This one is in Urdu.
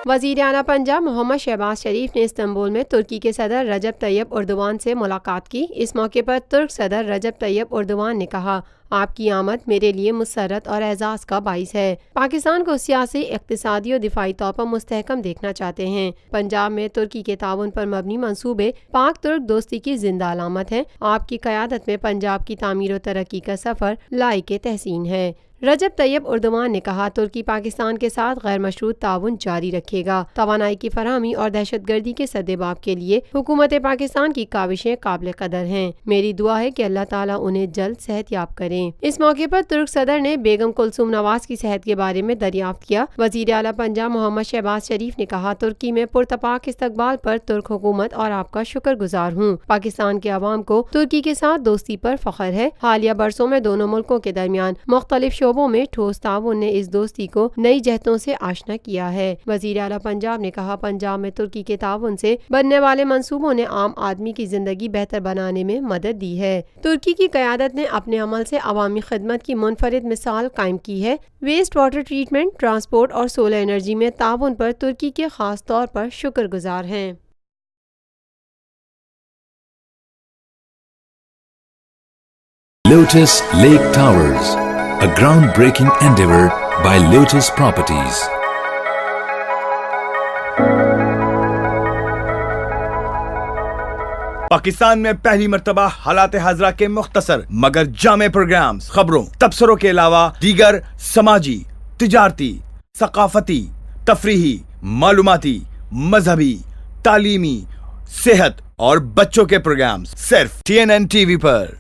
وزیر اعلیٰ پنجاب محمد شہباز شریف نے استنبول میں ترکی کے صدر رجب طیب اردوان سے ملاقات کی۔ اس موقع پر ترک صدر رجب طیب اردوان نے کہا، آپ کی آمد میرے لیے مسرت اور اعزاز کا باعث ہے۔ پاکستان کو سیاسی، اقتصادی اور دفاعی طور پر مستحکم دیکھنا چاہتے ہیں۔ پنجاب میں ترکی کے تعاون پر مبنی منصوبے پاک ترک دوستی کی زندہ علامت ہیں۔ آپ کی قیادت میں پنجاب کی تعمیر و ترقی کا سفر لائق تحسین ہے۔ رجب طیب اردوان نے کہا، ترکی پاکستان کے ساتھ غیر مشروط تعاون جاری رکھے گا۔ توانائی کی فراہمی اور دہشت گردی کے سدباب کے لیے حکومت پاکستان کی کاوشیں قابل قدر ہیں۔ میری دعا ہے کہ اللہ تعالیٰ انہیں جلد صحت یاب کریں۔ اس موقع پر ترک صدر نے بیگم کلثوم نواز کی صحت کے بارے میں دریافت کیا۔ وزیر اعلیٰ پنجاب محمد شہباز شریف نے کہا، ترکی میں پرتپاک استقبال پر ترک حکومت اور آپ کا شکر گزار ہوں۔ پاکستان کے عوام کو ترکی کے ساتھ دوستی پر فخر ہے۔ حالیہ برسوں میں دونوں ملکوں کے درمیان مختلف شعبوں میں ٹھوس تعاون نے اس دوستی کو نئی جہتوں سے آشنا کیا ہے۔ وزیر اعلیٰ پنجاب نے کہا، پنجاب میں ترکی کے تعاون سے بننے والے منصوبوں نے عام آدمی کی زندگی بہتر بنانے میں مدد دی ہے۔ ترکی کی قیادت نے اپنے عمل سے عوامی خدمت کی منفرد مثال قائم کی ہے۔ ویسٹ واٹر ٹریٹمنٹ، ٹرانسپورٹ اور سولر انرجی میں تعاون پر ترکی کے خاص طور پر شکر گزار ہیں۔ Lotus Lake Towers, a groundbreaking endeavor by Lotus Properties. Pakistan میں پہلی مرتبہ حالات حاضرہ کے مختصر مگر جامع پروگرامز، خبروں، تبصروں کے علاوہ دیگر سماجی، تجارتی، ثقافتی، تفریحی، معلوماتی، مذہبی، تعلیمی، صحت اور بچوں کے پروگرامز صرف TNN TV پر۔